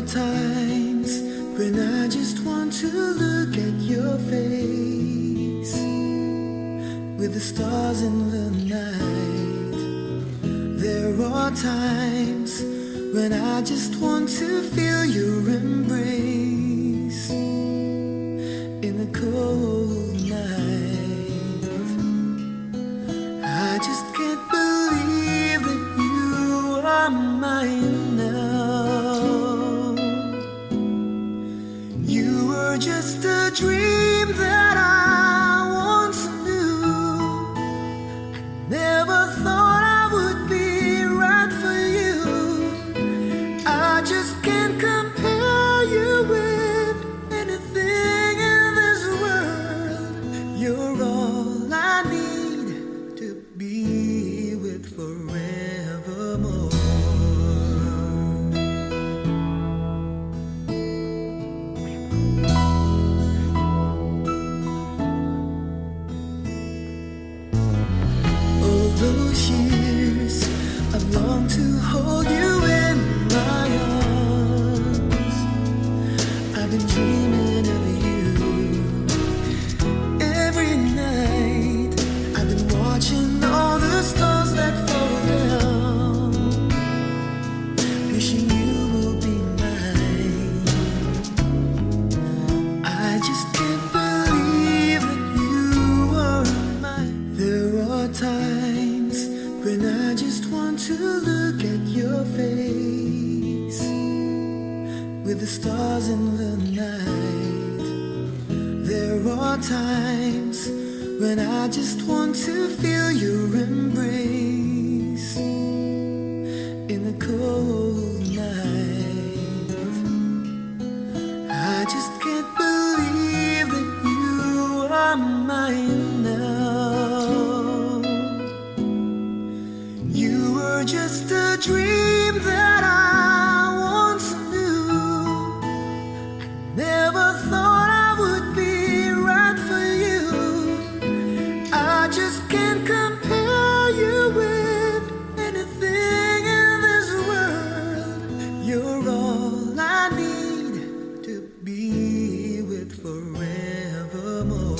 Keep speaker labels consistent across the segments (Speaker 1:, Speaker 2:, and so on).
Speaker 1: times when I just want to look at your face with the stars in the night. There are times when I just want to feel your embrace in the cold night. I just can't believe that you are mine now. You were just a dream that I once knew. I never thought I would be right for you. I just can't compare you with anything in this world. You're all I need to be with forevermore. All those years I've longed to hold you in my arms. I've been dreaming of you every night. I've been watching all the stars that fall down, wishing you will be mine. I just can't believe that you are mine. There are times when I just want to look at your face with the stars in the night. There are times when I just want to feel your embrace in the cold night. I just can't believe that you are mine now. You were just a dream that I once knew. I never thought I would be right for you. I just can't compare you with anything in this world. You're all I need to be with forevermore.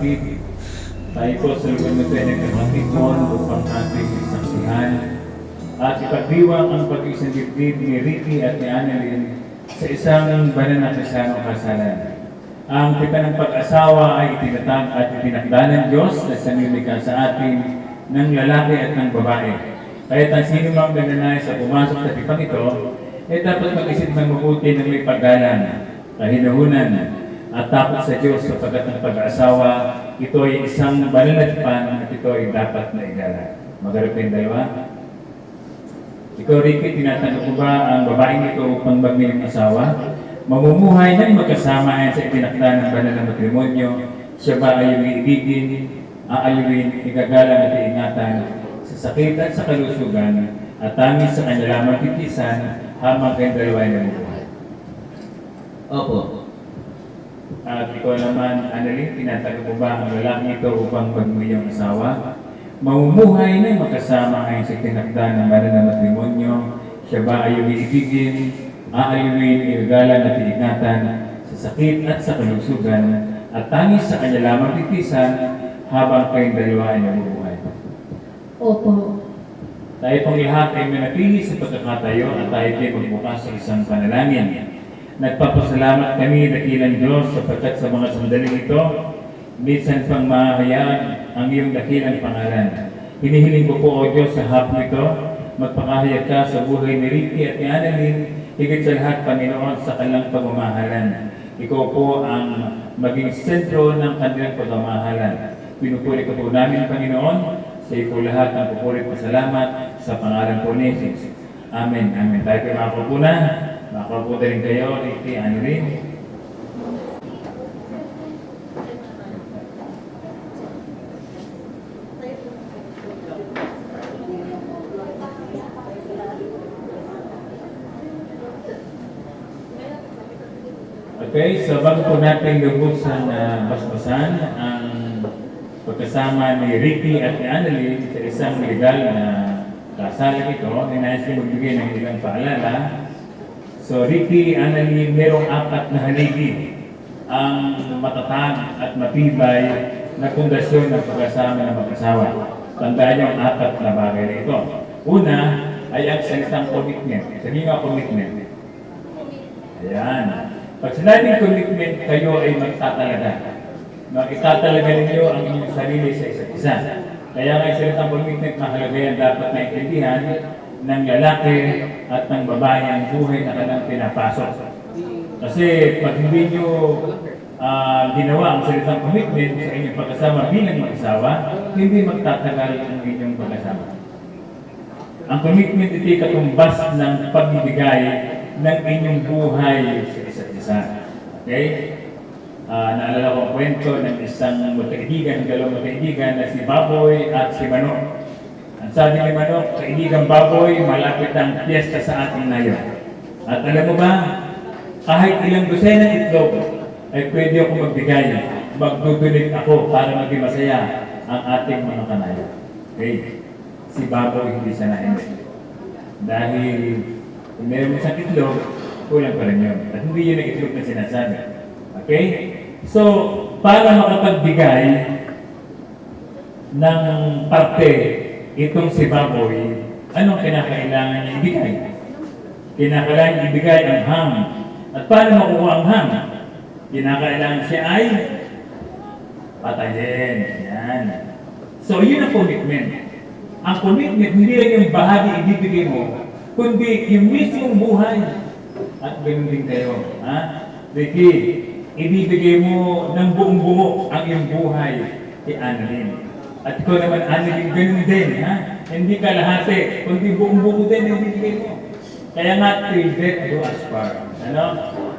Speaker 2: kapatid, tayo po sa lugar na ito ay nagkakatikon upang ating saksihan at ipagdiwang ang pag-isang dibdib ni Ricky at ni Annalyn sa isang banal na Kristiyanong kasalan. Ang kita ng pag-asawa ay itinatag at itinakda ng Diyos na sanlilikha sa atin ng lalaki at ng babae. Kahit ang sino mang nananay sa pumasok sa tipang ito, ay dapat mag-isip ng mabuti ng may paggalang, kahinuhunan, at takot sa Diyos sapagkat ang pag-asawa, ito ay isang banal na tipan at ito ay dapat na igalang. Magarap yung dalawa. Ikaw, Ricky, tinatanong ko ba ang babaeng ito upang maging asawa? Mamumuhay ng magkasama ayon sa itinakda ng banal na matrimonyo, siya ba ay iibigin, aalawin, igagalang at iingatan sa sakit at sa kalusugan at tangis sa kanya lamang titisan habang kayong dalawa ay nabubuhay?
Speaker 3: Opo.
Speaker 2: At ikaw naman, Annalyn, tinatanong ko ba ang lalaki ito upang maging asawa? Mamumuhay ng magkasama ayon sa itinakda ng banal na matrimonyo, siya ba ay iibigin, aalawin, igagalang at iingatan sa sakit at sa kalusugan at tangis sa kanya lamang titisan habang kayong dalawa ay nabubuhay?
Speaker 4: Opo.
Speaker 2: Tayo pong lahat ay manatili sa pagkakatayo at tayo ay magbukas sa isang panalangin. Nagpapasalamat kami dakilang Diyos sapagkat sa mga sandaling ito, minsan pang mahayag ang iyong dakilang pangalan. Hinihiling ko po, O Diyos, sa hapon ito, magpakahayag ka sa buhay ni Ricky at ni Annalyn, higit sa lahat, Panginoon, sa kanilang pagmamahalan. Ikaw po ang maging sentro ng kanilang pagmamahalan. Pinupuri ko po namin, Panginoon, sa iyo po lahat ng pupuri at salamat sa pangalan po ni Jesus. Amen. Amen. Tayo po makakaupo na. Makakaupo rin kayo, Ricky, Annalyn. Okay, so bago po natin lubusan na basbasan ang pagkasama ni Ricky at ni Annalyn sa isang legal na kasalang ito, ninais ko magbigay ng ilang paalala. So Ricky, Annalyn, merong 4 na haligi ang matatag at matibay na pundasyon ng pagkasama ng mag-asawa. Tandaan niyo ang 4 na bagay na ito. Una ay ang salitang commitment. Sabihin nga commitment. Ayan. Pag sinabing commitment, kayo ay magtatalaga. Itatalaga ninyo ang inyong sarili sa isa't isa. Kaya nga yung salitang commitment, mahalaga yan, dapat naintindihan ng lalaki at ng babae ang buhay na kanilang pinapasok. Kasi pag hindi nyo ginawa ang salitang commitment sa inyong pagkasama bilang mag-asawa, hindi magtatagal ang inyong pagkasama. Ang commitment ito'y katumbas ng pagbibigay ng inyong buhay sa isa't isa. Okay? Naalala ko ang kwento ng isang magkaibigan, dalawang magkaibigan na si Baboy at si Manok. Ang sabi ni Manok, kaibigan Baboy, malapit ang piyesta sa ating ngayon. At alam mo ba, kahit ilang dosenang itlog, ay pwede ako magbigay. Magdudulig ako para maging masaya ang ating mga kanayo. Okay? Si Baboy hindi siya nainit. Dahil kung meron isang itlog, kulang pa rin yun. At hindi yun ang itlog na sinasabi. Okay? So, para makapagbigay ng parte itong si Baboy, anong kinakailangan niya ibigay? Kinakailangan ibigay ang ham. At paano makuha ang ham? Kinakailangan siya ay patayin. Yan. So, yun ang commitment. Ang commitment, hindi lang yung bahagi ibibigay mo, kundi yung mismong buhay. At ganoon din kayo. Ha? Ricky, ibibigay mo ng buong buo ang iyong buhay kay Annalyn. At ikaw naman, Annalyn, ganoon din. Ha? Hindi ka lahati, kundi buong buo din ang ibibigay mo. Kaya nga, till death do us part. Ano?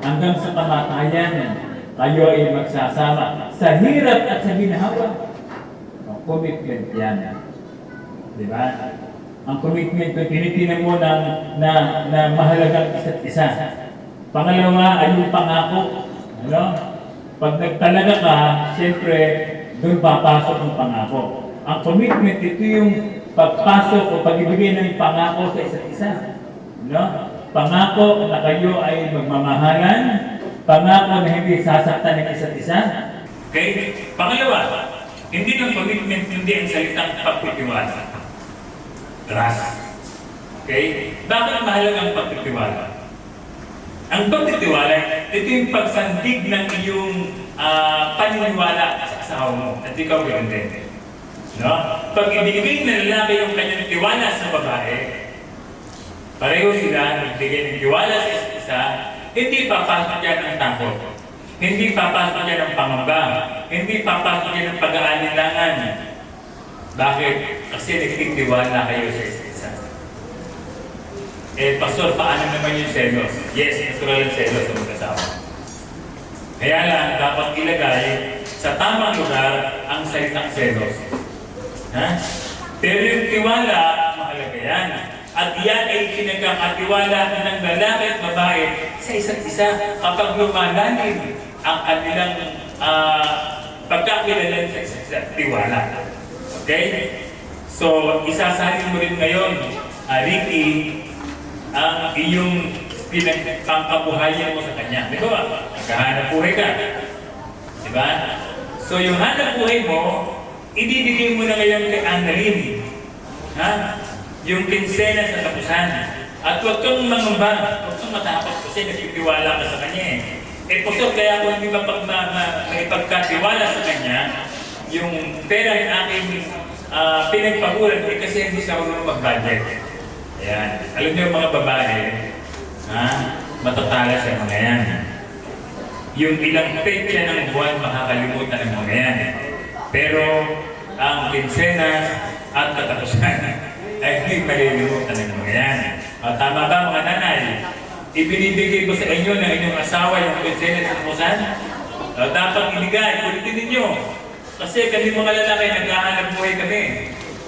Speaker 2: Hanggang sa kamatayan, kayo ay magsasama sa hirap at sa ginahawa. Commitment yan. Diba? Ang commitment ko, tinitinan mo na mahalagang isa't isa. Pangalawa ay yung pangako. Ano? Pag nagtalaga ka, siyempre, doon papasok ang pangako. Ang commitment, ito yung pagpasok o pag-ibigay ng pangako sa isa't isa. No? Pangako na kayo ay magmamahalan, pangako na hindi sasaktan ng isa't isa, Okay? Pangalawa, hindi ng commitment, hindi ang salitang pagtitiwala. Trust. Okay? Bakit mahalaga ang pagtitiwala? Ang pagtitiwala, ito yung pagsandig ng iyong paniniwala sa asawa mo at ikaw ganoon din. No? Pag ibigay ng lalaki yung kanyang tiwala sa babae, pareho sila nagbigay ng tiwala sa isa't isa, hindi papasok yan ang takot. Hindi papasok yan ang pangamba. Hindi papasok yan ang pag-aalilangan. Bakit? Kasi nagtitiwala kayo sa isa't isa. Eh, Pastor, paano naman yung selos? Yes, natural yung selos sa mag-asawa. Kaya lang, dapat ilagay sa tamang lugar ang salitang selos. Ha? Pero yung tiwala, mahalaga yan. At yan ay pinagkakatiwala ng lalaki at babae sa isa't isa kapag lumalalim ang kanilang pagkakilala sa isa't isa. Tiwala. Okay? So, isasalin mo rin ngayon, Ricky, ang iyong pinagpangkabuhayan mo sa kanya. Di ba? Naghahanap buhay ka. Di ba? So, yung hanap buhay mo, ibibigay mo na ngayon kay Annalyn. Ha? Yung kinsena sa tapusan. At huwag kang mangamba, huwag kang matakot kasi nagtitiwala ka sa kanya eh. Eh, puso, kaya kung hindi maipagkatiwala sa kanya, yung pera yung aking pinagpagulan, eh, kasi hindi siya marunong mag-budget. Ayan. Alam niyo mga babae, matatala sa mga yan. Yung ilang petya ng buwan, makakalimutan ng mga yan. Pero, ang kinsenas at katapusan, ay hindi malilimutan ng mga yan. Tama ba mga nanay? Ibinibigay ko sa inyo ng inyong asawa yung kinsenas at katapusan? Dapat ibigay, kulitin ninyo. Kasi kami mga lalaki, naghahanap buhay kami.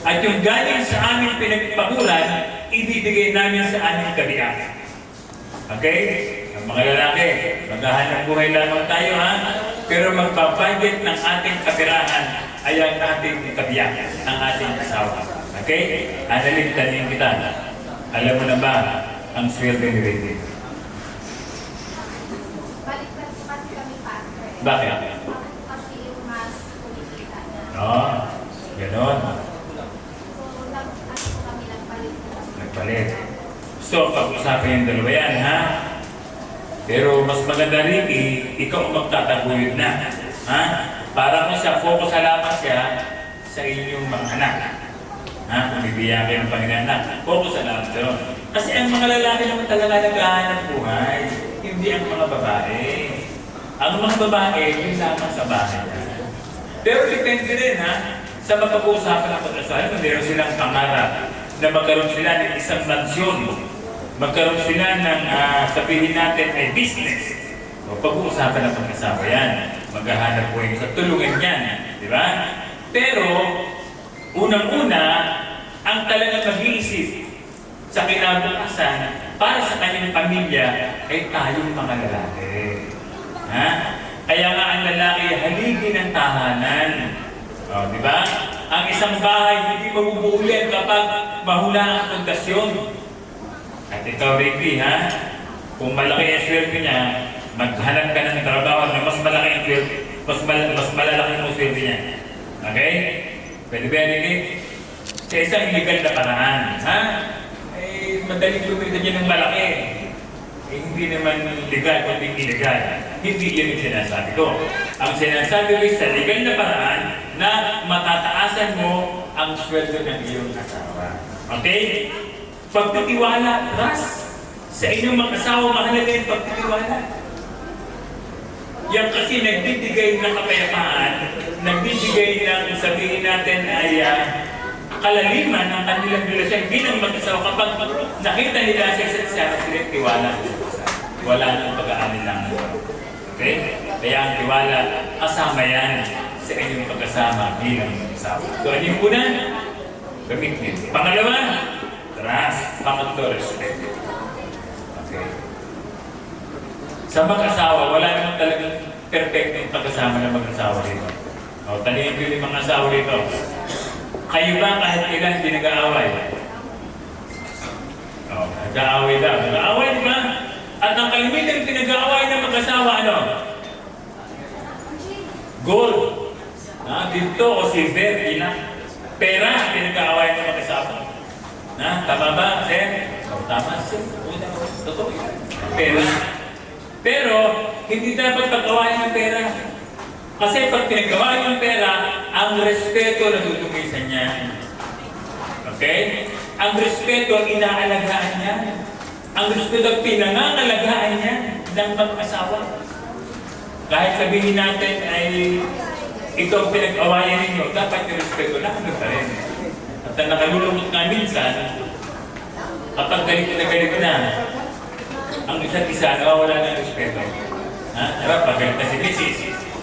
Speaker 2: At yung galing sa aming pinagpagulan, ibibigay namin sa aming kabiyak. Okay? Ang mga lalaki, maghahanap buhay lamang tayo ha? Pero magpapagit ng ating kapirahan ay ang ating kabiyak, ang ating asawa. Okay? Annalyn, tanong kita. Alam mo na ba ang sweldo ni Ricky?
Speaker 4: Balik-balik po kasi kami, Pastor.
Speaker 2: Bakit?
Speaker 4: Kasi yung mas kumikita na.
Speaker 2: Oo. Ganon.
Speaker 4: So, ano po kami nagpalit po.
Speaker 2: Nagpalit. So, pag-usapan yung dalawa yan, ha? Pero mas maganda rin, ikaw ang magtataguyod na. Ha? Para kung siya, focus sa lamang siya sa inyong mga anak. Ha? Kung bibigyan kayo ng Panginoon, focus sa lamang siya. Kasi ang mga lalaki naman talaga naghahanap buhay, hindi ang mga babae. Ang mga babae, yung lamang sa bahay. Pero depende rin, ha? Sa mapag-uusapan ng pag-asawa, meron silang pangarap na magkaroon sila ng isang mansyon. Magkaroon sila ng, sabihin natin, ay business. O pag-uusapan ng pag-asawa yan. Maghahanap po sa tulungan yan. Di ba? Pero, unang-una, ang talagang mag-iisip sa kinabukasan para sa kanyang pamilya ay tayong mga lalaki. Ha? Kaya nga ang lalaki haligi ng tahanan. O, di ba? Ang isang bahay hindi mabubuo yan kapag mahula ang pundasyon. At ikaw, Ricky, ha? Kung malaki ang sweldo niya, maghanap ka ng trabaho na mas malaki ang sweldo, mas malalaki ang sweldo niya. Okay? Pwede ba, Ricky? Sa isang illegal na paraan, ha? Eh, madaling lumita niya ng malaki. Eh, hindi naman legal, kundi illegal. Hindi yun yung sinasabi ko. Ang sinasabi ko sa legal na paraan na matataasan mo ang sweldo ng iyong asawa. Okay? Pagtitiwala, trust. Sa inyong mga asawa, mahalaga yung pagtitiwala. Yan kasi nagbibigay ng kapayapaan, nagbibigay ng sabihin natin ay kalaliman ng kanilang relasyon bilang mag-asawa kapag nakita nila sa isa't isa sila tiwala. Wala nang pag-aamin lang. Okay? Kaya ang tiwala, kasama yan sa inyong pagkasama bilang mag-asawa. So, ano yung una? Commitment. Pangalawa, trust. Pangatlo, respect. Okay. Sa mag-asawa, wala naman talagang perfectong pagkasama ng mag-asawa dito. O, tanongin ko yung mga asawa dito. Kayo ba kahit ilan hindi nag-aaway? O, nag-aaway daw. Nag-aaway, di ba? At ang kalimitan pinag-aaway ng mag-asawa, ano? Gold. Dito o silver, ilang. Pera, pinag-aawayan ng mag-asawa. Tama ba, sir? Tama, sir. Totoo yan. Pera. Pero, hindi dapat pag-awayan ng pera. Kasi pag pinag-awayan ng pera, ang respeto natutungkol sa niya. Okay? Ang respeto, inaalagaan niya. Ang respeto, pinangangalagaan niya ng mag-asawa. Kahit sabihin natin ay ito ang pinag-awayan ninyo, dapat yung respeto lang pa rin. At ang nakalulungkot nga minsan, kapag galit na, ang isa't isa, nawawala ng respeto. Diba, pag galit na si Mrs.,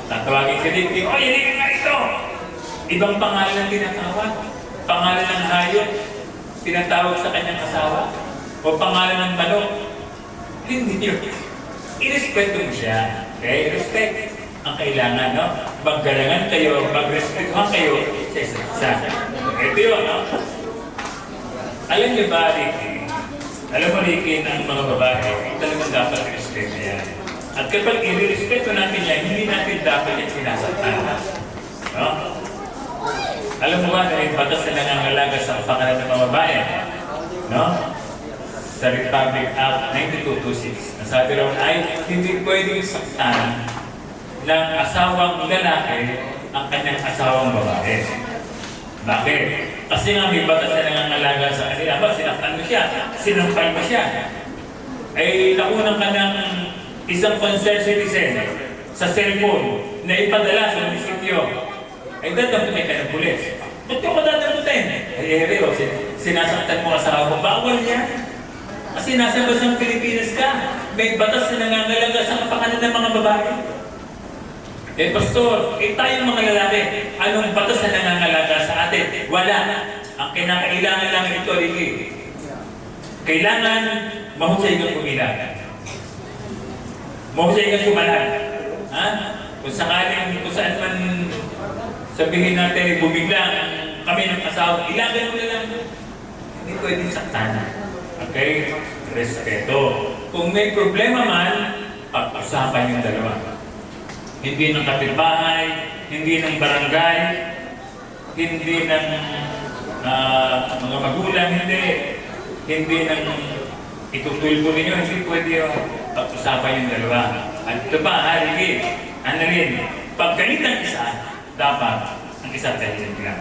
Speaker 2: tatawagin si Ricky, "Oy, hindi ka nga ito!" Ibang pangalan ang tinatawag. Pangalan ng hayop, tinatawag sa kanyang asawa. O pangalan ng manok. Hindi yun. I-respeto mo siya. Okay? Respect ang kailangan, no? Maggalangan kayo, magrespetuhan kayo sa isa't isa. Ito yun, no? Alam niyo ba, Ricky? Alam mo, Ricky, ang mga babae, talagang dapat i-respeto yan. At kapag i-respeto natin yan, hindi natin dapat yan sinasaktan. No? Alam mo ba na may batas na nangangalaga sa kapakanan ng mga babae? No? Sa Republic Act 9226, nasabi raw ay hindi pwedeng saktan ng asawang lalaki ang kanyang asawang babae. Bakit? Kasi nga may batas na nangangalaga sa kanila. Ba, sinaktan mo siya, sinampal mo siya. Ay nakunan ka ng isang concerned citizen sa cellphone na ipadala sa munisipyo. Ay dadamutin ka ng pulis. Ba't yung madadamutin? Ay Reo, sinasaktan mo asawa mo. Bawal yan. Kasi nasa basang Pilipinas ka. May batas na nangangalaga sa kapakanan ng mga babae. Pastor, tayong mga lalaki, anong batas na nangangalaga sa atin? Wala. Ang kinakailangan lang ito, Ricky. Kailangan mahusay kang pumilag. Mahusay kang sumalag. Kung sakaling, kung saan man sabihin natin, bumiglang kami ng asawa, ilagan mo na lang. Hindi pwedeng saktan. Okay? Respeto. Kung may problema man, pag-usapan yung dalawa. Hindi ng kapitbahay, hindi ng barangay, hindi ng mga magulang, hindi ng itutulpo ninyo, hindi pwede yung pag-usapan yung dalawa. At ito pa, Ricky, ano rin, pag galit ng isa, dapat ang isa tahimik lang.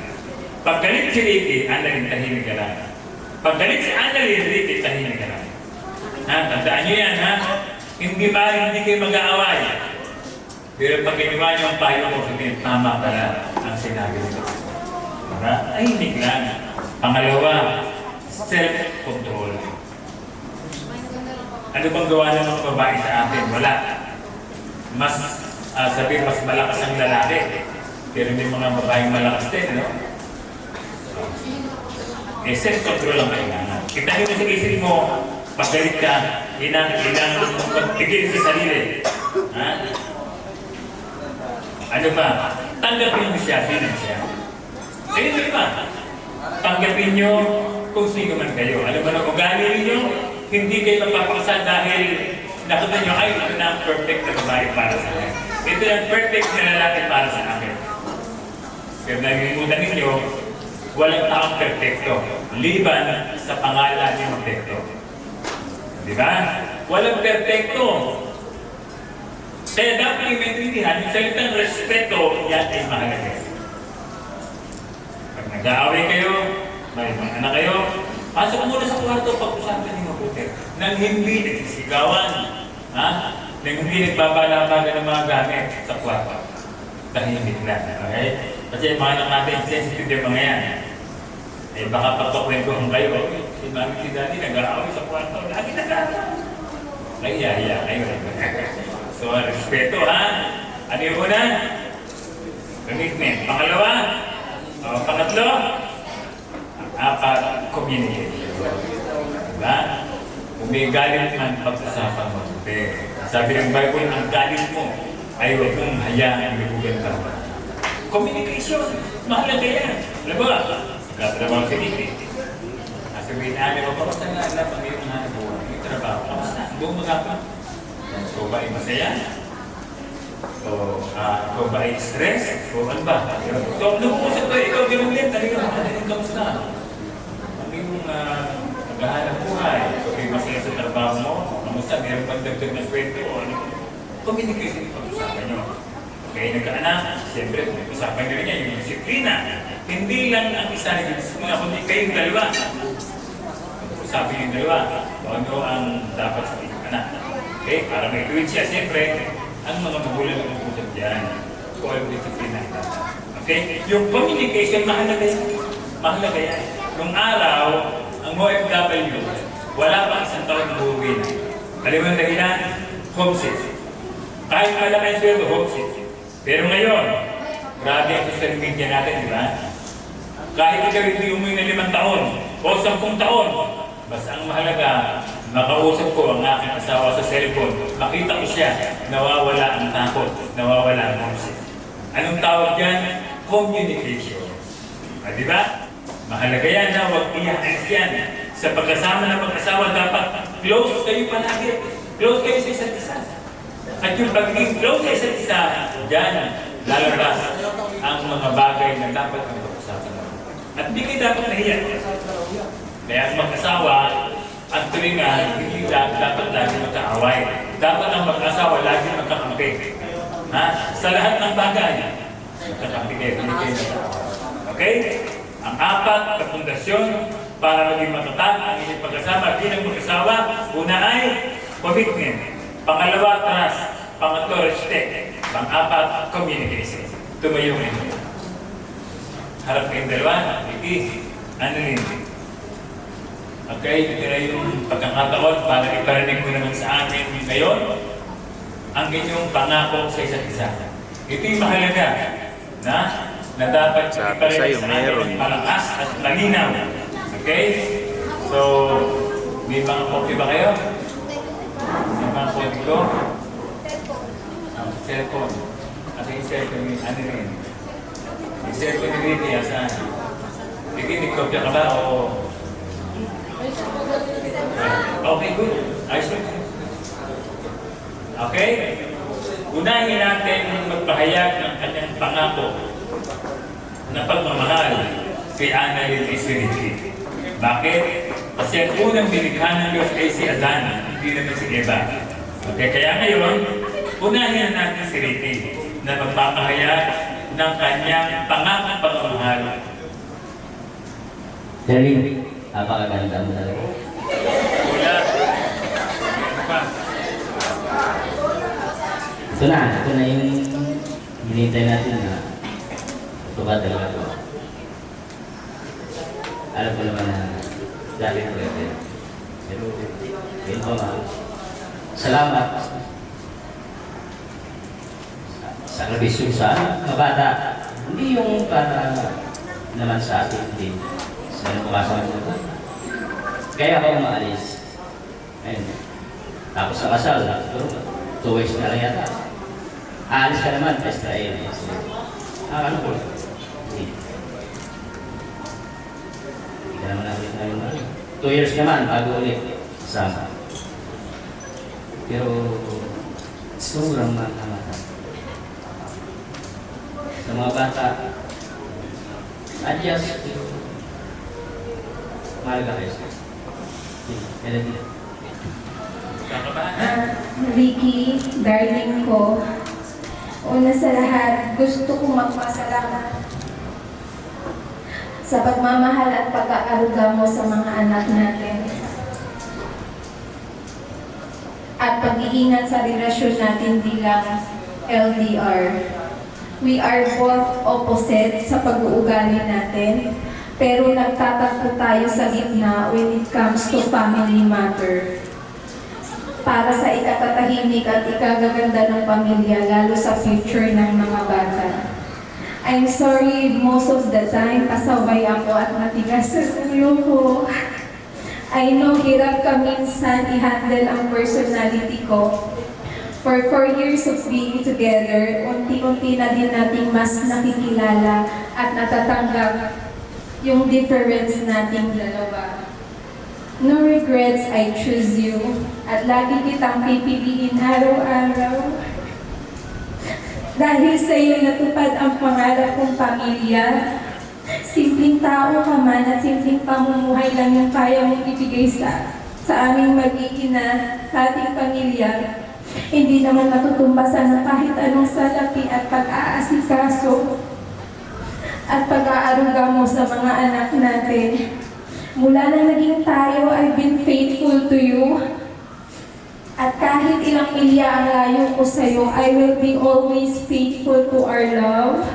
Speaker 2: Pag galit si Ricky, Annalyn, tahimik ka lang. Pag galit si Annalyn, Ricky, tahimik ka lang. Tandaan nyo yan, Hindi kayo mag-aaway. Pero pag ginawa niyo ang payo mo, sabihin, tama pala ang sinabi nito. Tahimik lang. Pangalawa, self-control. Ano bang gawa ng mga babae sa atin? Wala. Mas, sabihin, mas malakas ang lalaki. Pero may mga babaeng malakas din, no? Self-control ang kailangan. Kitahin mo sa isip mo, paggalit ka, ilang pagtigil sa sarili. Ano ba? Tanggapin mo siya, bilang siya. Ayun ba? Tanggapin nyo kung sino man kayo. Alam mo na, ugali ninyo, hindi kayo magpapakasal dahil nakita nyo, ay, ito na ang perfect na babae para sa akin. Ito ang perfect na lalaki para sa akin. Pero nalimutan ninyo, walang taong perfecto. Liban sa pangalan ng perfecto. Di ba? Walang perfecto. Kaya dapat yung maintindihan, yung salitang respeto, yan ay mahalaga. Pag nag-aaway kayo, may mga anak kayo, pasok muna sa kwarto pag-usapan niyo mabuti. Nang hindi nagsisigawan, nang hindi nagbabalabagan ng mga gamit sa kwarto. Tahimik lang, okay? Kasi yung mga anak natin, sensitive yung mga yan. Baka pagpapwentuhan kayo, si mami, si daddy, nag-aaway sa kwarto, lagi nag-aaway. Kaya, kayo. So, respeto, Ano yung una? Commitment. Pangalawa? Pangatlo? Communicate. Diba? Kung may galit man, pag-usapan mo. Sabi ng Bible, ang galit mo ay huwag mong hayaan ibugan ka. Communication. Mahalaga yan. Alam ba? Katrabaho si Nicky. Sabihin namin, kamusta nga alam ang iyong buhay? May trabaho. Kamusta? Buong magapa. So ba, masaya? Ikaw ba ay stress? O ano ba? So, nag-uusap tayo, ikaw ganun din. Talagang kamusta? Ano yung naghahanap buhay? Okay, masaya sa trabaho mo? Kamusta? Meron bang dagdag na sweldo? O ano? Communication yung pag-usapan nyo. Okay, nagkaanak, siyempre, usapan nyo rin yan, yung disiplina. Hindi lang ang isa nag-disiplina, kundi kayong dalawa. Usapin yung dalawa, kung ano ang dapat sa inyong anak. Okay, para may tuwid siya, siyempre, ang mga magulang ang usap dyan. Kung ano disiplina. Okay, yung communication, mahalaga yan. Mahalaga yan. Nung araw, ang OFW, wala pa isang taon na uuwi na. Alam mo yung dahilan? Homesick. Kahit malaki ang sweldo, homesick. Pero ngayon, grabe ang social media natin, di ba? Kahit ikaw hindi umuwi na 5 taon o 10 taon, basta ang mahalaga, makausap ko ang aking asawa sa cellphone, makita ko siya, nawawala ang takot, nawawala ang homesick. Anong tawag dyan? Communication. Di ba? Mahalaga yan na huwag iyakas yan. Sa pagkasama ng mag-asawa, dapat close kayo palagi. Close kayo sa isa't isa. At yung pagiging close sa isa't isa, dyan lalabas ang mga bagay na dapat ang pag-usapan. At hindi kayo dapat nahiya. Kaya ang mag-asawa, ang tulingan, hindi dapat lagi magkaaway. Dapat ang mag-asawa lagi magkakampi. Sa lahat ng bagay, magkakampi kayo, hindi kayo magkaaway. Okay? Ang 4 na pundasyon para maging matatag ang inyong pag-asama bilang mag-asawa, una ay commitment. Pangalawa, trust. Pangatlo, respect. Pang-4, communication. Tumayo rin. Harap kayong dalawa, hindi. Ano rin? Okay, ito na yung pagkakataon para iparinig mo naman sa amin ngayon ang inyong pangako sa isa't isa. Ito yung mahalaga na dapat iparinig sa amin malakas at malinaw. Okay? So, may mga copy ba kayo? May mga copy ko? Cellphone. At yung cellphone yung ano rin? Yung cellphone yung rin, saan? Sige, nag-copy ka ba o... Okay, good. Ayos lang. Okay? Unahin natin magpahayag ng kanyang pangako na pagmamahal kay Annalyn Isiriti. Bakit? Kasi ang unang bilikha ng Diyos ay si Adan, hindi naman si Eva. Okay, kaya ngayon, unahin natin si Riti na magpapahayag ng kanyang pangakong pagmamahal.
Speaker 3: Darling, napakaganda mo talaga.
Speaker 2: Wala. Ano pa?
Speaker 3: Ito na yung hinintay natin na ito ba talaga ito. Alam ko naman na dahil ko rin. Pero, yun ko nga. Salamat sa kabisyo sa mga bata. Hindi yung para naman sa atin din. Sa pumasok mo. Kaya ako umaalis. Ayun. Tapos sa kasal, 2 weeks na lang yata. Aalis ka naman, Israel. Ano po? Hindi ka naman natin na yun. 2 years naman, bago ulit. Sama. Pero, sobrang makamata. Sa mga bata, adjust. Mahalaga kayo. Melody.
Speaker 5: Ricky, darling ko, una sa lahat, gusto kong magpasalamat sa pagmamahal at pag-aaruga mo sa mga anak natin at pag-iingat sa relasyon natin bilang LDR. We are both opposite sa pag-uugali natin, pero nagtatakbo tayo sa gitna when it comes to family matter. Para sa ikatatahimik at ikagaganda ng pamilya, lalo sa future ng mga bata. I'm sorry most of the time, pasaway ako at matigas sa ulo ko. I know hirap ka minsan i-handle ang personality ko. For 4 years of being together, unti-unti na din nating mas nakikilala at natatanggap yung difference nating dalawa. No regrets, I choose you. At lagi kitang pipiliin araw-araw. Dahil sa iyo natupad ang pangarap kong pamilya. Simpleng tao ka man at simpleng pamumuhay lang yung kaya mong ibigay sa aming mag-iina, sa ating pamilya. Hindi naman matutumbasan ng kahit anong salapi at pag-aasikaso at pag-aaruga mo sa mga anak natin. Mula nang naging tayo, I've been faithful to you. At kahit ilang milya ang layo ko sa'yo, I will be always faithful to our love.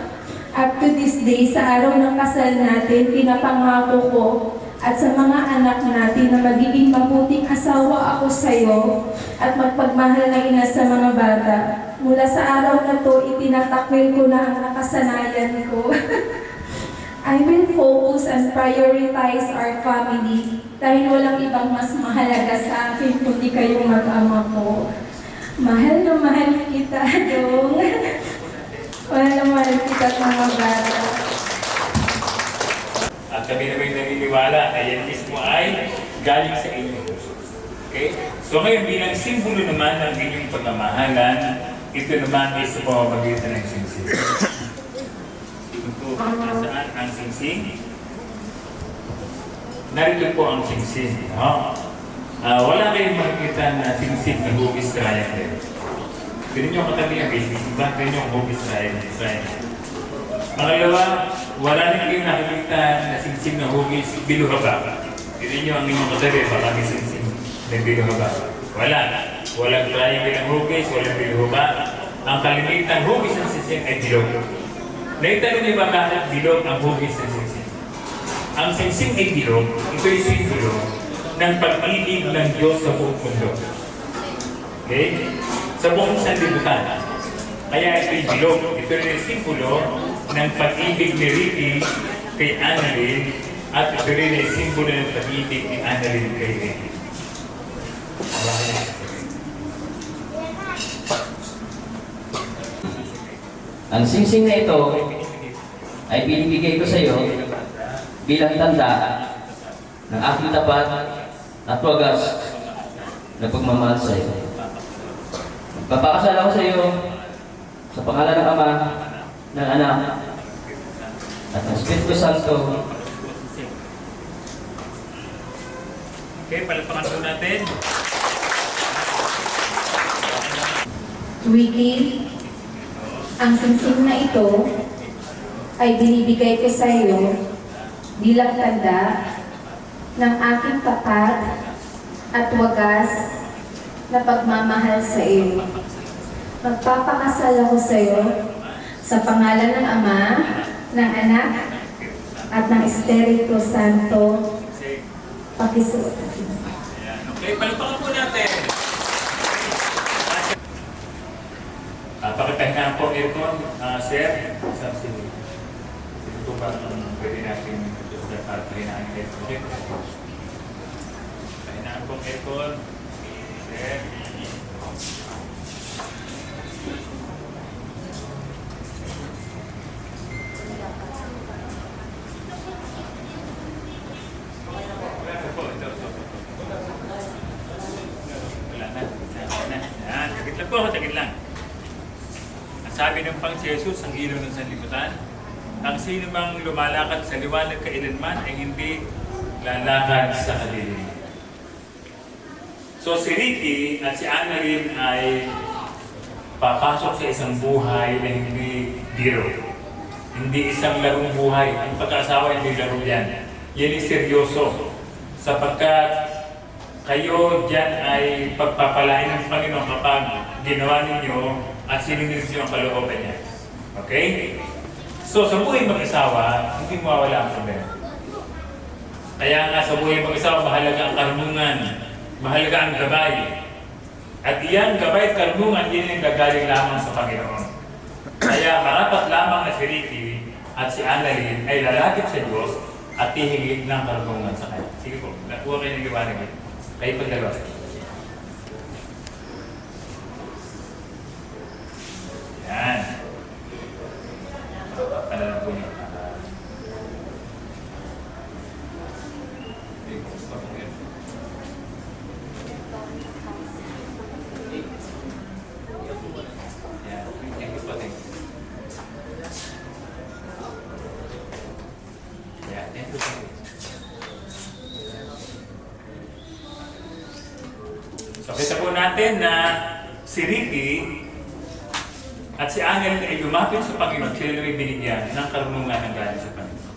Speaker 5: Up to this day, sa araw ng kasal natin, pinapangako ko at sa mga anak natin na magiging mabuting asawa ako sa'yo at magpagmahal na ina sa mga bata. Mula sa araw na to, itinatakwil ko na ang nakasanayan ko. I will focus and prioritize our family dahil walang ibang mas mahalaga sa akin kundi kayong mag-ama ko. Mahal na mahal kita, Dong. Mahal na mahal kita at mga bata.
Speaker 2: At kami naman naniniwala na yan mismo ay galing sa inyong puso. Okay? So ngayon bilang simbolo naman ng inyong pagmamahalan, ito naman ay sa pamamagitan ng singsing. Ito, nasaan ang singsing? Narito po ang singsing. No? Wala kayong makikita na singsing na hugis triangle. Ganun yung katabi ang basic. Ganun yung hugis triangle. Pangalawa, wala rin kayong nakikita na singsing na hugis biluhaba. Ganun yung ang inyong katabi. Baka may singsing na biluhaba. Wala. Walang triangle ng hugis, walang biluhaba. Ang kalimitang hugis ng singsing ay bilog. Naitanong niyo ba bakit bilog ang hugis ng singsing? Ang singsing ay bilog, ito'y simbolo ng pag-ibig ng Diyos sa buong mundo. Okay? Sa buong sanlibutan. Kaya ito'y bilog, ito rin ang simbolo ng pag-ibig ni Ricky kay Annalyn at ito rin ang simbolo ng pag-ibig ni Annalyn kay Ricky.
Speaker 3: Ang singsing na ito ay binibigay ko sa iyo bilang tanda ng aking tapat at wagas na pagmamahal sa iyo. Papakasal ako sa iyo sa pangalan ng Ama, ng Anak, at ng Espiritu Santo.
Speaker 2: Okay, palagpakan po natin.
Speaker 5: Ricky, ang singsing na ito ay binibigay ko sa iyo bilang tanda ng aking tapat at wagas na pagmamahal sa iyo. Magpapakasal ako sa iyo sa pangalan ng Ama, ng Anak, at ng Espiritu Santo. Pakisuot.
Speaker 2: Ayan. Okay, palagpakan po natin. Pakipahingaan po aircon, sir. Saan si ito ba ang pwede natin para pahinaan ng aircon? Okay. Pahinaan po aircon. Sir. Ito po, ito. Wala na. Yan, sagit lang po, sagit lang. Sabi ng Pang si Jesus, ang ilaw ng sanlibutan, ang sino mang lumalakad sa liwanag kailanman ay hindi lalakad sa kadiliman. So si Ricky at si Annalyn ay papasok sa isang buhay na hindi biro. Hindi isang larong buhay. Ang pag-aasawa hindi laro yan. Yan ay seryoso. Sapagkat kayo dyan ay pagpapalain ng Panginoon kapag ginawa ninyo at sinunod niyo ang kalooban niya. Okay? So, sa buhay mag-asawa, hindi mawawala ang problema. Kaya nga sa buhay mag-asawa, mahalaga ang karunungan, mahalaga ang gabay. At iyan, gabay at karunungan, yun ang gagaling lamang sa Panginoon. Kaya marapat lamang na si Ricky at si Annalyn ay lalapit sa Diyos at hihigit ng karunungan sa kanya. Sige po, nakuha kayo ng liwanag. Kayo pagdalawa sa Diyos. Yan. Paalala po niyo. Yan. Thank you po. natin na si Ricky at si Angel ay lumapit sa Panginoon, sila rin binigyan ng karunungan ng galing sa Panginoon.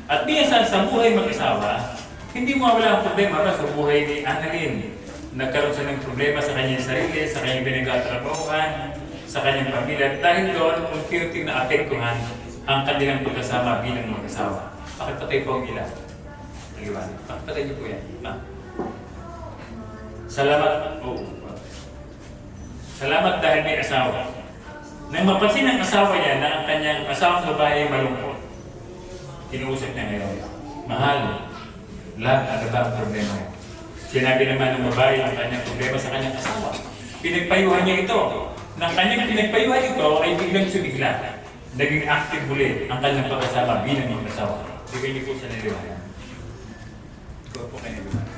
Speaker 2: At minsan sa buhay mag-asawa, hindi mo wala ang problema ba sa buhay ni Annalyn. Nagkaroon siya ng problema sa kanyang sarili, sa kanyang pinagtatrabahuhan, sa kanyang pamilya. Dahil doon, unti-unting naapektuhan ang kanilang pagkasama bilang mag-asawa. Pakipatay po ang ilan. Naliwanag. Pakipatay niyo po yan. Salamat. Salamat dahil may asawa. Nang mapansin ng asawa niya na ang kanyang asawang babae ay malungkot, kinuusap niya ngayon, mahal, lahat ang ang problema mo. Sinabi naman ng babae ang kanyang problema sa kanyang asawa. Pinagpayuhan niya ito. Nang kanyang pinagpayuhan ito ay biglang sumigla. Naging active muli ang kanyang pagkasama bilang mag-asawa. Bigay niyo po sa niliwanag. Ikaw po kayo niliwanag.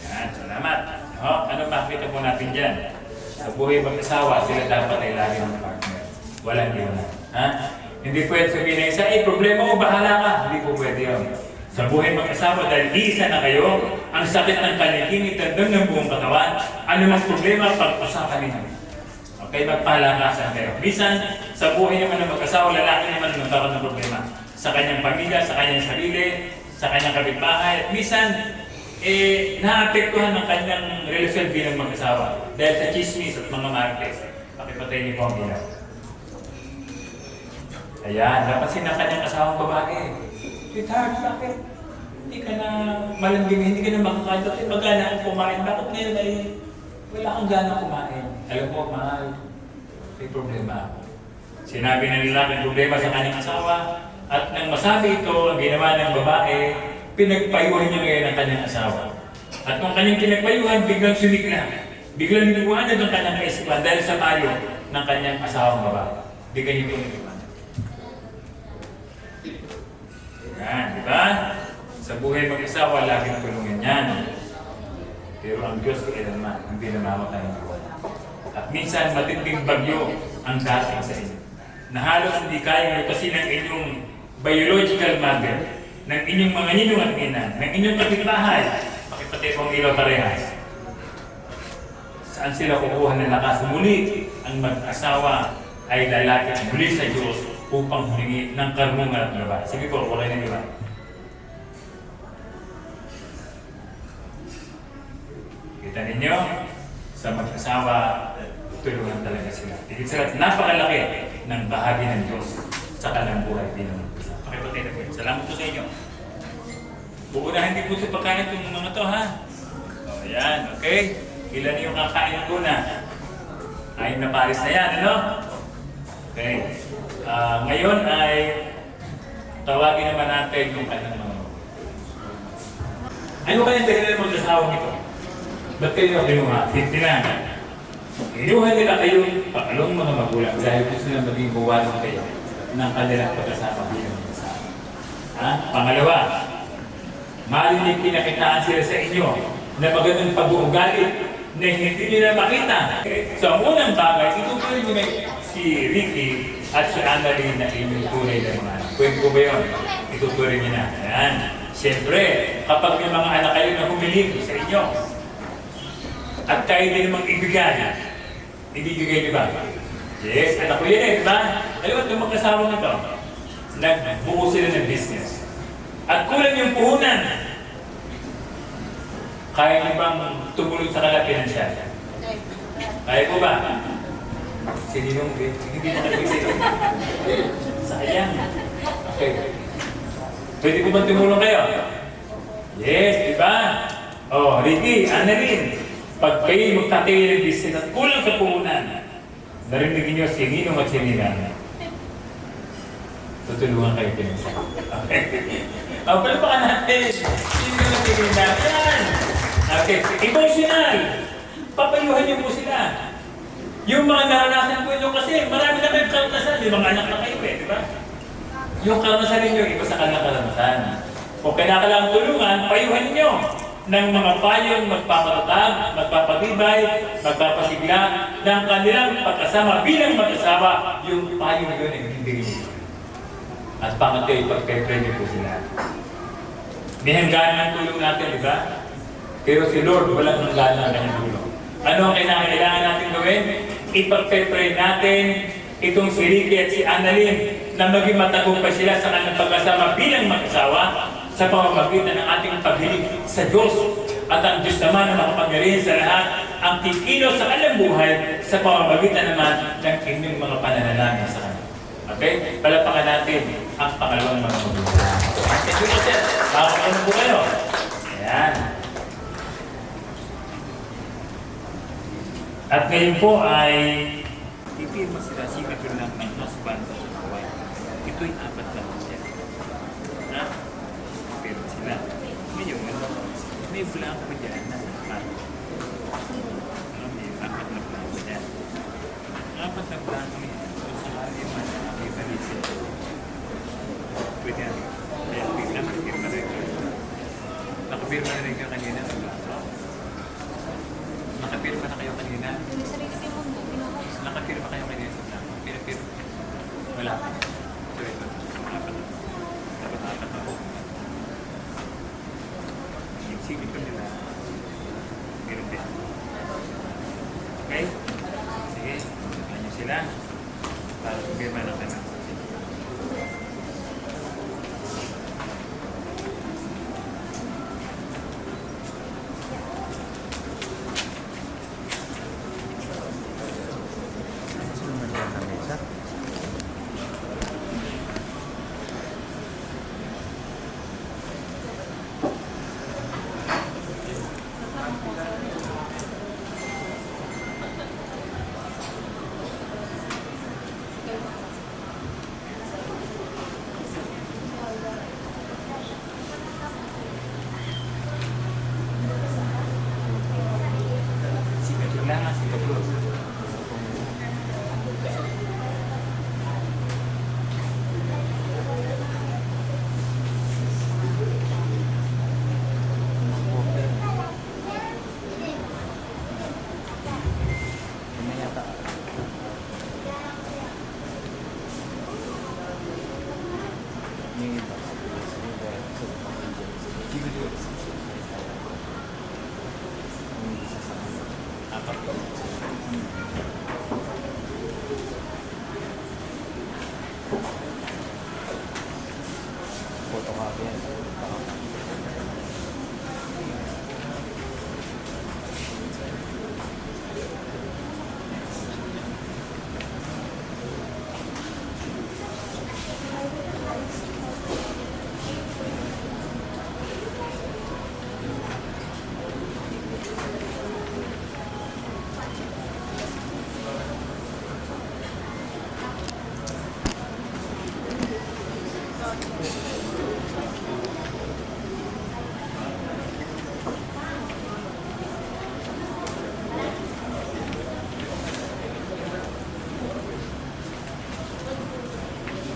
Speaker 2: Yan, salamat. Ano makikita po natin dyan? Sa buhay mag-asawa, sila dapat ay lagi ng partner. Walang iwanan. Hindi pwede sabihin na isa, problema mo, bahala ka. Hindi po pwede yun. Sa buhay mag-asawa, dahil isa na kayo, ang sakit ng kaliging itandang ng buong katawan. Ano mang problema, pag-usapan ninyo. Okay, magpahalakasan kayo. Minsan, sa buhay naman ng mag-asawa, lalaki naman ang nagkakaroon ng problema. Sa kanyang pamilya, sa kanyang sarili, sa kanyang kapitbahay. Minsan, naapektuhan ng kanyang relasyon bilang mag-asawa. Dahil sa chismis at mga marites. Pakipatay niyo po ang ilaw. Ayan, napansin ng kanyang asawang babae. Sweetheart, bakit? Hindi ka na malambing, hindi ka na makakain. Magana akong kumain. Bakit ngayon ay wala kang gana kumain? Alam mo, mahal, may problema ako. Sinabi na nila may problema sa kanyang asawa. At nang masabi ito, ang ginawa ng babae, pinagpayuhan niya ngayon ang kanyang asawa. At kung kanyang pinagpayuhan, biglang sumigla. Biglang niluwanag ang kanyang kaisipan dahil sa payo ng kanyang asawang babae. Bigyan niyo po niluwanag. Yan, di ba? Sa buhay mag-asawa, laging tulungan yan. Pero ang Diyos ko naman, hindi namamatay ng wala. At minsan, matinding bagyo ang dating sa inyo. Na halos hindi kayang kasi ng inyong biological mother, ng inyong mga ninong at ina, ng inyong kapitbahay, pakipatay po ang ilaw parehas. Saan sila kukuha ng lakas? Muli, ang mag-asawa ay lalaki muli sa Diyos upang humingi ng karunungan at laban. Sige po, wala na iba. Kita ninyo, sa mag-asawa, tulungan talaga sila. Higit sila, napakalaki ng bahagi ng Diyos sa kanilang buhay bilang mag-asawa. Pakipatay na po. Salamat po sa inyo. Uunahin din po sa pagkain itong mga to, ha? O, yan, okay? Ilan yung kakain ko na? Ayun na Paris na yan, ano? Okay. Ngayon ay tawagin naman natin yung kanyang mga. Ano ba yung dahilan ng mag-asawang ito? Ba't kayo kinuha? Tinahan. Kinuha nila kayo pakalong mga magulang dahil gusto nila maging buwan kayo ng kanilang pagkasama bilang mag-asawa. Pangalawa, marinig kinakitaan sila sa inyo na magandang pag-uugali na hindi nila makita. Sa unang bagay, itutuloy nyo na si Ricky at si Annalyn na inyong tunay na mga anak. Pwede ko ba yun? Itutuloy nyo na. Ayan. Siyempre, kapag may mga anak kayo na humiling sa inyo, at kayo din namang ibigay di ba? Yes, anak ko yan eh, di ba? Alam mo, itong magkasama nito, nagbuo sila ng business. At kulang yung puhunan. Kaya niyo bang tumulong sa kalapinan siya? Kaya ko ba? Sininong, hindi na kaligsin. Sayang. Okay. Pwede ko bang tumulong kayo? Yes, di ba? Oh, Ricky, Annalyn, pag kayo magtatayo ng business at kulang sa puhunan, narinig niyo si Ninong at si Ninang. Tutulungan kayo pinasa. Okay. Palpakan natin. Sino na pinina? Yan! Okay. Emotional. Papayuhan niyo po sila. Yung mga naranasan po nyo kasi, marami na kayong karanasan. Yung mga anak na kayo eh, di ba? Yung karanasan ninyo, iba sa kanilang karanasan. Kung kailangan tulungan, payuhan niyo ng mga payong magpapatatag, magpapatibay, magpapasigla ng kanilang pagkasama bilang mag-asawa. Yung payong yun ay hindi niyo. At pangatay, pagpe-premyo po sila. May hangganan ng tulong natin, di ba? Pero si Lord, walang nanggana ng kanyang tulong. Ano ang kailangan natin gawin? Ipag-pray natin itong si Ricky at si Annalyn na maging matagumpay sila sa kanilang pagkasama bilang mag-asawa sa pamamagitan ng ating paghiling sa Diyos. At ang Diyos naman na makapangyarihan sa lahat ang kikilos sa kanilang buhay sa pamamagitan naman ng inyong mga pananalangin sa Kanya. Okay? Palapakan natin ang pangalawang mga magulang. Thank you po, sir. Makakapanood po kayo. Ayan. At ngayon po ay pipirma sila signature lang ng husband at wife. Ito'y 4 lang siya. Ha? Pipirma sila. Ngayon, may blank mo dyan na 4. May 4 na blank mo dyan. 4 na blank mo yan. Kung sakali man, may balisin. Pwede yan. Kaya pipirma rin kayo. Nakapirma na rin kayo kanina sa blank. Nakapirma na kayo kanina. Nakapirma kayo kanina sa blank. Pinapirma. Wala. So ito. Dapat ako. Yung signature nila. Meron din. Okay? Sige. Samahan nyo sila. Para pirma na kayo.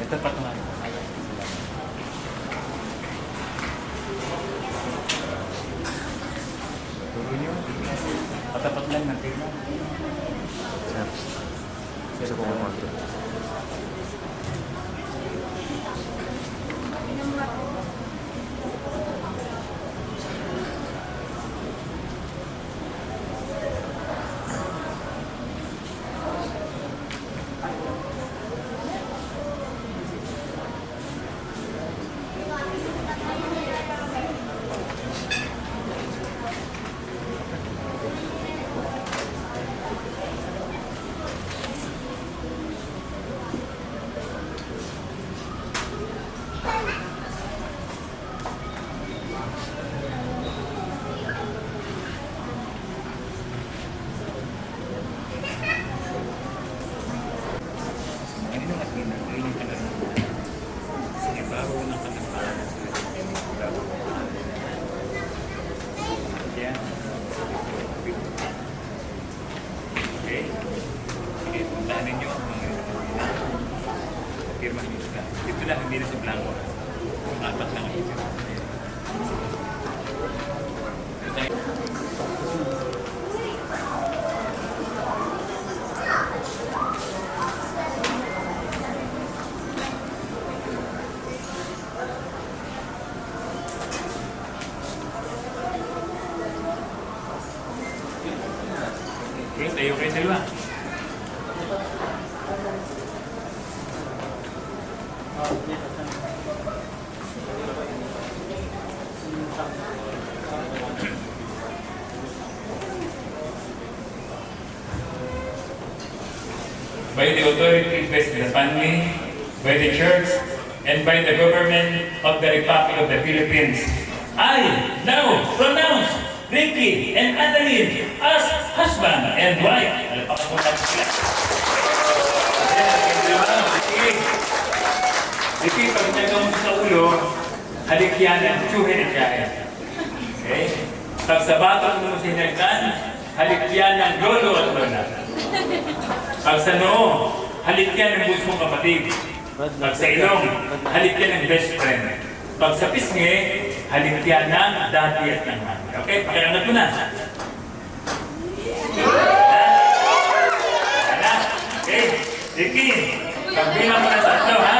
Speaker 2: Ito patungan. Turo nyo. Patapat lang natin. Sir, kung ano. Okay? Sige, puntahan ninyo ang mga pirma news ka. Dito lang, hindi na sa blanco. Kung 4 lang ang ito. Okay, tayo kayo dalawa. By the authority vested upon me, by the church, and by the government of the Republic of the Philippines, I now pronounce Ricky and Adeline as husband and wife. Alapakan mo lang sila. Ricky, pag nagawa mo sa ulo, halik yan ang tsuhin at kaya. Okay? Pag sa batok mo sinagdan, halik yan ang lolo at lola. Pag sa noo, halik yan ang buso mong kapatid. Pag sa ilong, halik yan ang best friend. Pag sa pisngi, halik yan ng daddy at ng mami. Okay, pakiangat mo na. Okay, Ricky, pagbilang mo na tatlo, ha?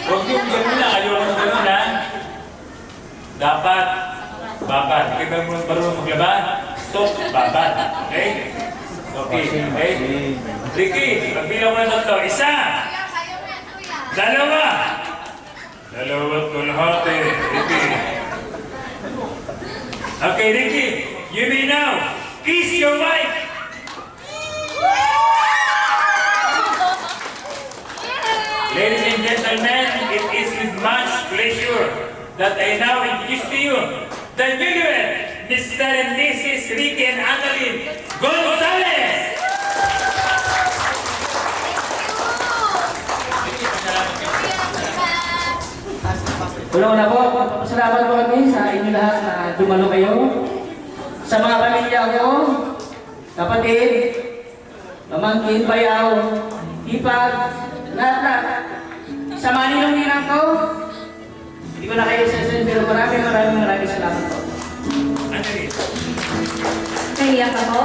Speaker 2: Huwag yung gano'n lang, ayaw mo gano'n, ha? Dapat, babat. Hindi ba mo marunong maglaba? Stop, babat. Okay? Okay, okay? Ricky, pagbilang mo na tatlo. Isa! Dalawa! Dalawa't kalahati, Ricky. Okay, Ricky, you may now kiss your wife. Ladies and gentlemen, it is with much pleasure that I now introduce to you the newlywed, Mr. and Mrs. Ricky and Adeline Gonzalez.
Speaker 3: Una-una po, pasalamat po kami sa inyo lahat na dumalo kayo. Sa mga pamilya ko, kapatid, pamangkin, bayaw, hipag, lahat. Sa maninong-ninang ko, hindi ko na kayo sasabihin, pero maraming salamat po.
Speaker 5: Naiyak ako.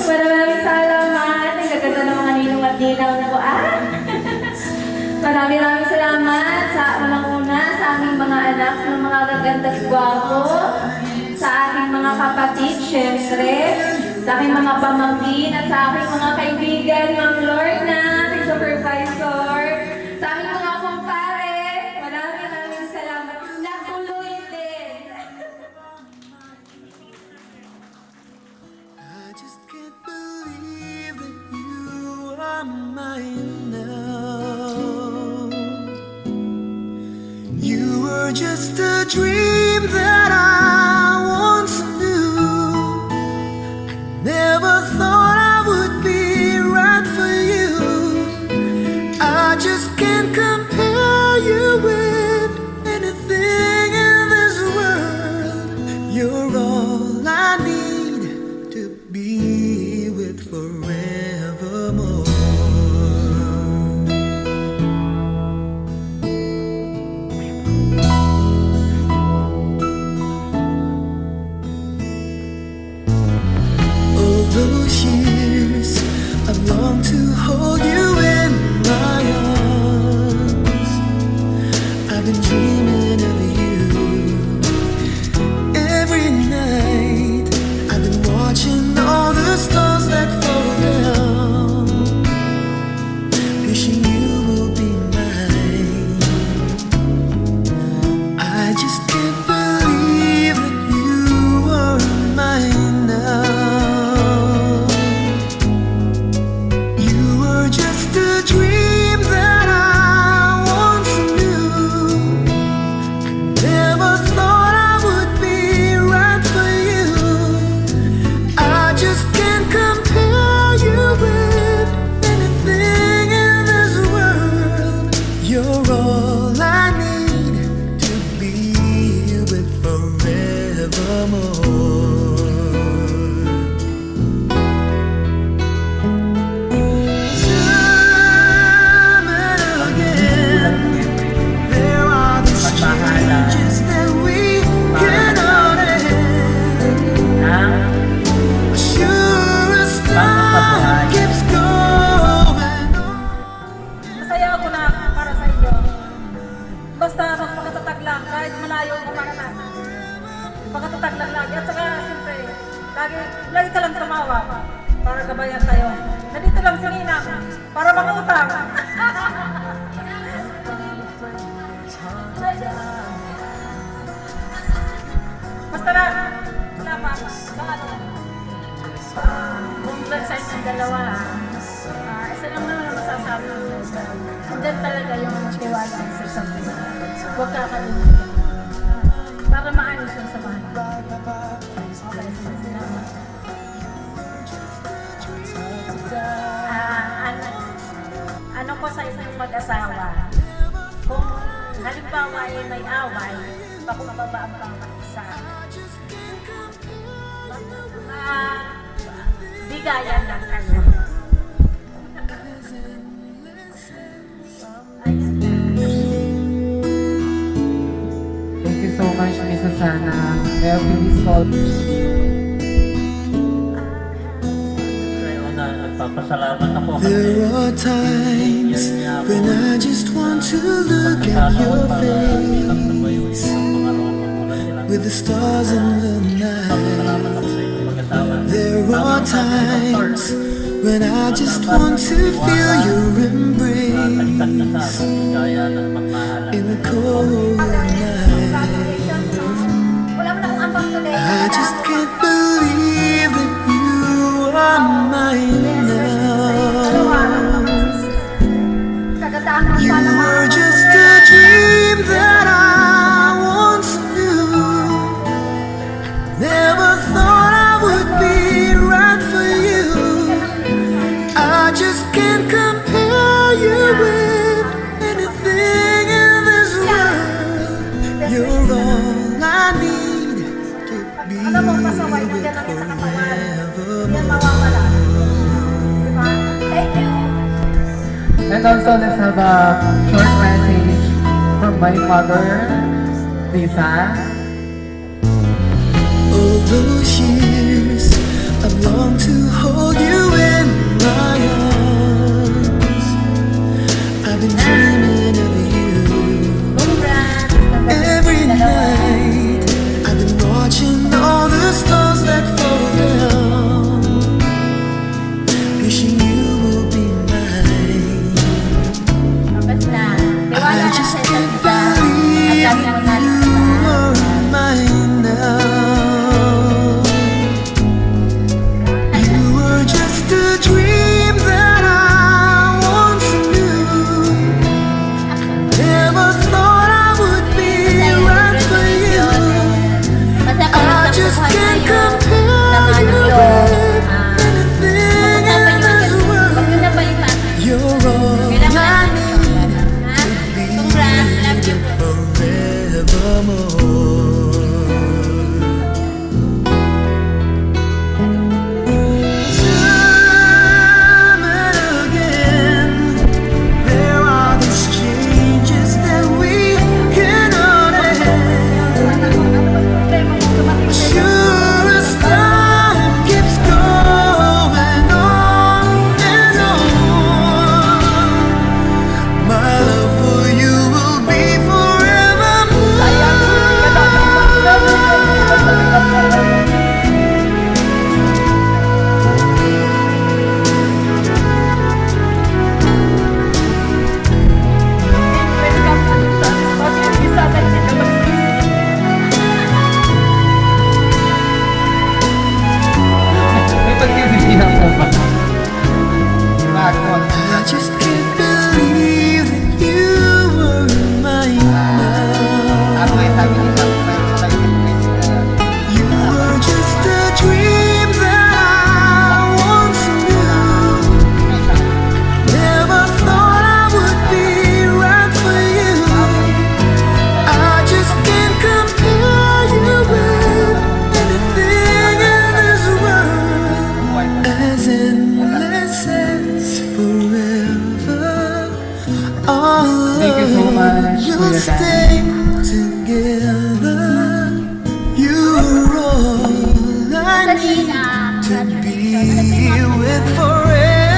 Speaker 5: Maraming salamat. Ang gaganda ng mga ninong at ninaw na ko. Maraming salamat sa unang-una sa aming mga anak ng mga gaganda at gwapo, sa aking mga kapatid, syempre, sa aking mga pamangkin at sa aking mga kaibigan, Ma'am Lorna, ating supervisor, sa aming mga kumpare. Maraming salamat. Nakuloy din.
Speaker 1: I just can't believe that you are mine now. You were just a dream that I once knew. I never thought I would be right for you. I just can't compare you with anything in this world. You're all I need to be with forevermore. All those years I've longed to hold you in my arms. I've been dreaming of you every night. I've been watching all the stars that fall down, wishing you will be mine. I just can't believe that you are mine now. You were just a dream that I once knew. I never thought I would be right for you. I just can't compare you with anything in this world. You're all I need to be with forevermore. Time and again, there are these changes that we cannot end. Sure as time keeps going on.
Speaker 6: Masaya ako na para sa inyo. Basta magpakatatag lang, kahit malayo ang mga anak. Pagkatatag lang lagi. At saka, siyempre, Lagi ka lang tumawa para gabayan tayo. Nandito lang si Nina para mangutang. Basta na, wala pa. Paano? Kung blood signs ng dalawa, isa lang naman ang masasabi ko. Andyan talaga yung tiwala sa isa't isa. Huwag kakalimutan. Para maayos yung samahan. Okay, salamat. Ano ko sa inyong mag-asawa? Kung halimbawa ay may away, pakubaba ang bawat isa. Bigayan lang kayo.
Speaker 7: Thank you so much, Miss Susana. May I please call
Speaker 3: Nagpapasalamat ako
Speaker 1: There are times when I just want to look at your face with the stars in the night. There are times when I just want to feel your embrace in the cold night.
Speaker 5: Wala mo na akong ambang today.
Speaker 1: I just can't believe that you are mine now.
Speaker 5: Kagandahan mo
Speaker 1: You
Speaker 5: sana
Speaker 1: were just a dream that I once knew. Never thought I would be right for you. I just can't compare you with anything in this world. You're all I need to be
Speaker 5: Alam mo, pasaway na
Speaker 1: with
Speaker 5: gano'n sa katawan. Yan
Speaker 1: forevermore.
Speaker 5: mawawala. Diba? Thank you.
Speaker 7: And also, let's have a short message from my mother, Lisa.
Speaker 1: All those years I've longed to hold you in my arms. I've been dreaming of you. Every night I've been watching all the stars that fall down, wishing you will be mine. I just can't believe that you are mine now. You were just a dream that I once knew. Never thought I would be right for you. I just can't compare you with anything in this world. You're all I need to be forevermore. Time and again, there are these changes that we cannot end. Sure as time keeps going on and on, my love for you will be forevermore.
Speaker 7: May pagsisisihan ko ba? Bakit?
Speaker 1: I just can't believe that you were mine now.
Speaker 7: Ako ay sabi ni Sam, meron ko kayo
Speaker 1: You were just a dream that I once knew. Never thought I would be right for you. I just can't compare you with anything in this world. As endless as forever, our
Speaker 7: Thank you so much for
Speaker 1: you'll
Speaker 7: your time.
Speaker 1: stay together. You're all I need to be with forevermore.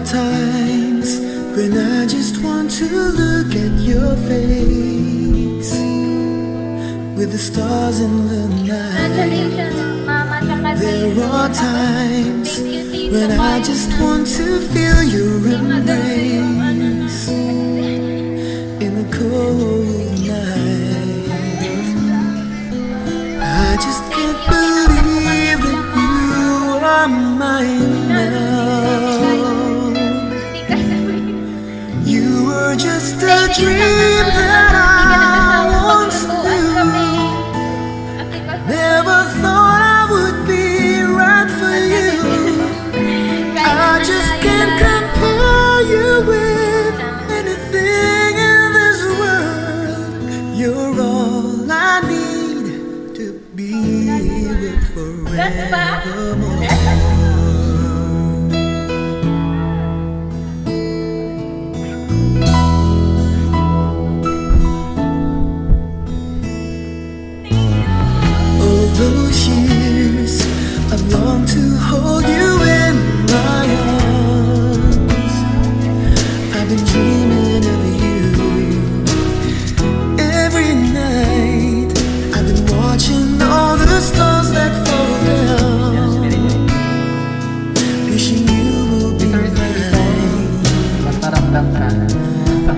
Speaker 1: times when I just want to look at your face with the stars in the night.
Speaker 4: Congratulations, Mama, tsaka
Speaker 1: There are times
Speaker 4: Thank you, Tito
Speaker 1: when I
Speaker 4: Mark.
Speaker 1: just want to feel your embrace in the cold night. I just can't believe that you are mine now. You were just a dream that I once knew. Never thought I would be right for you. I just can't compare you with anything in this world. You're all I need to be with forevermore. All those years I've longed to hold you in my arms. I've been dreaming of you every night. I've been watching all the stars that fall down, wishing you will be mine.
Speaker 7: Mataramdam ka.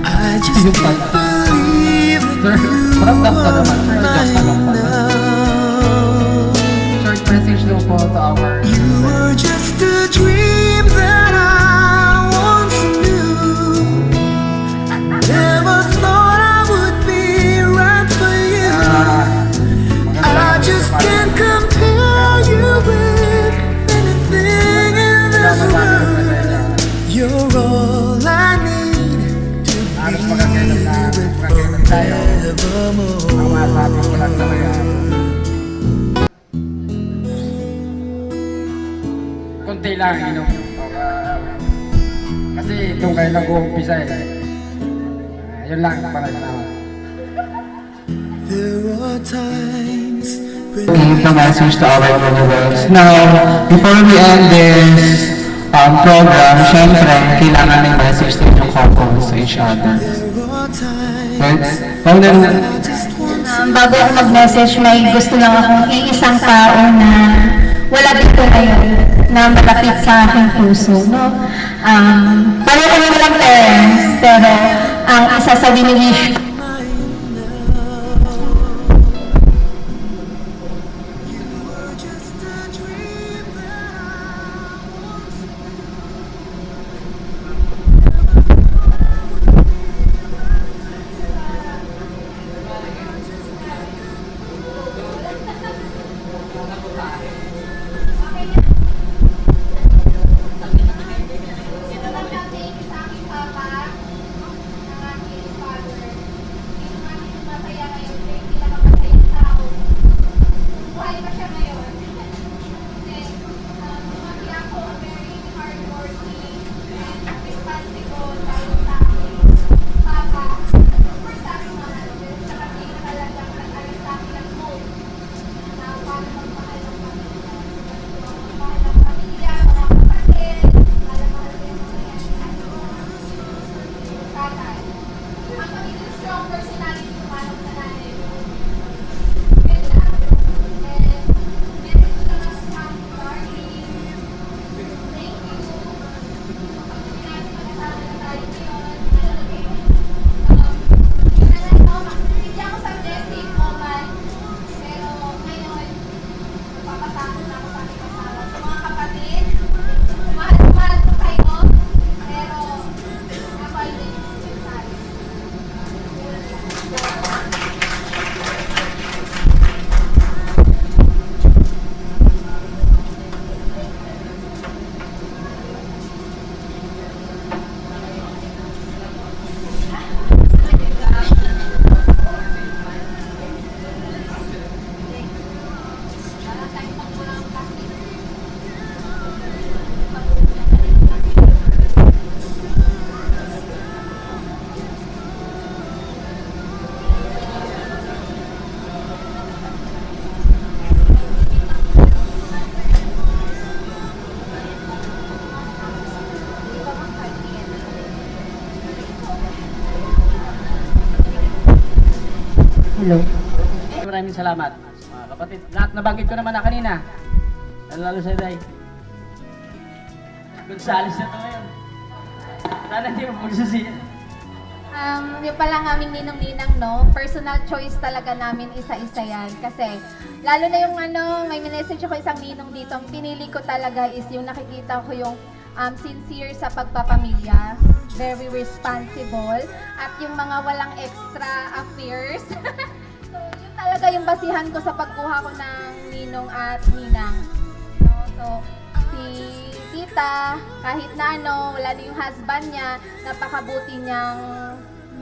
Speaker 1: I just
Speaker 7: Yung
Speaker 1: can't
Speaker 7: pag-
Speaker 1: believe
Speaker 7: Sir,
Speaker 1: that
Speaker 7: maramdam ka
Speaker 1: you
Speaker 7: naman. Sir,
Speaker 1: are
Speaker 7: adjust ka lang
Speaker 1: mine
Speaker 7: pala.
Speaker 1: now.
Speaker 7: Short message daw po to our
Speaker 1: You were just a dream that I once knew. Never thought I would be right for you. I just can't compare you with anything in this world. You're all I need to
Speaker 7: halos
Speaker 1: be
Speaker 7: magkakailan tayo. Ang
Speaker 1: forevermore.
Speaker 7: masabi ko lang talaga. Konti lang, kasi doon kayo nag-uumpisa eh. Yun lang para sa naman.
Speaker 1: There are times when
Speaker 7: Give the message to our followers. Now, before we end this program, syempre, kailangan may message din yung couple sa each other.
Speaker 1: there are times
Speaker 7: Right? Founder,
Speaker 1: I just want to
Speaker 6: Bago ako mag-message, may gusto lang akong iisang tao na wala dito ngayon na malapit sa aking puso, no? Pareho kami walang parents, pero ang isa sa winiwish
Speaker 4: Ito lang ang thank you sa aking papa, ang aking father. Hindi naman yung masaya ngayon, pero hindi naman masayang tao. Buhay pa siya ngayon. Kasi lumaki ako very hardworking and responsible dahil sa aking papa. First sa aking mga pero siya kasi nakalagang nag-aral sa akin ng mode na paano magmahal ng pamilya.
Speaker 8: Hello.
Speaker 9: Maraming salamat. Mga kapatid, lahat nabanggit ko naman na kanina. Lalo sa Day. Gonzales na to ngayon. Sana hindi mo magsisiyan.
Speaker 4: Yung palang aming ninong-ninang, no? Personal choice talaga namin isa-isa yan. Kasi, lalo na yung may message ako isang ninong dito, ang pinili ko talaga is yung nakikita ko yung sincere sa pagpapamilya, very responsible, at yung mga walang extra affairs. So, yun talaga yung basihan ko sa pagkuha ko ng ninong at ninang. No? So, si tita, kahit na wala na yung husband niya, napakabuti niyang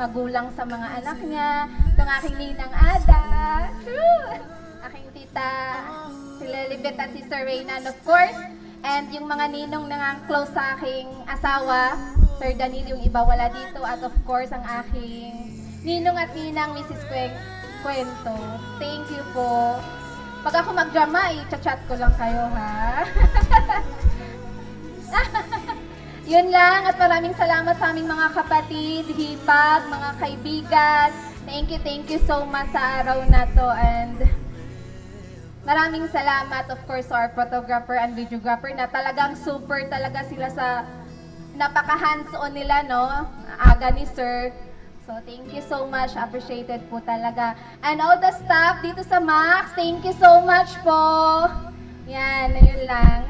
Speaker 4: magulang sa mga anak niya. Itong aking ninang Ada, aking tita, si Lilibet at si Sir Reynan, of course. And yung mga ninong na close sa aking asawa, Sir Danilo, yung iba wala dito. At of course, ang aking ninong at ninang, Mrs. Kwento. Thank you po. Pag ako mag-drama, i-chat ko lang kayo, ha? Yun lang, at maraming salamat sa aming mga kapatid, hipag, mga kaibigan. Thank you so much sa araw na to. And maraming salamat, of course, sa our photographer and videographer na talagang super talaga sila sa napaka-hands-on nila, no? Aga ni Sir. So, thank you so much. Appreciated po talaga. And all the staff dito sa Max, thank you so much po. Yan, yun lang.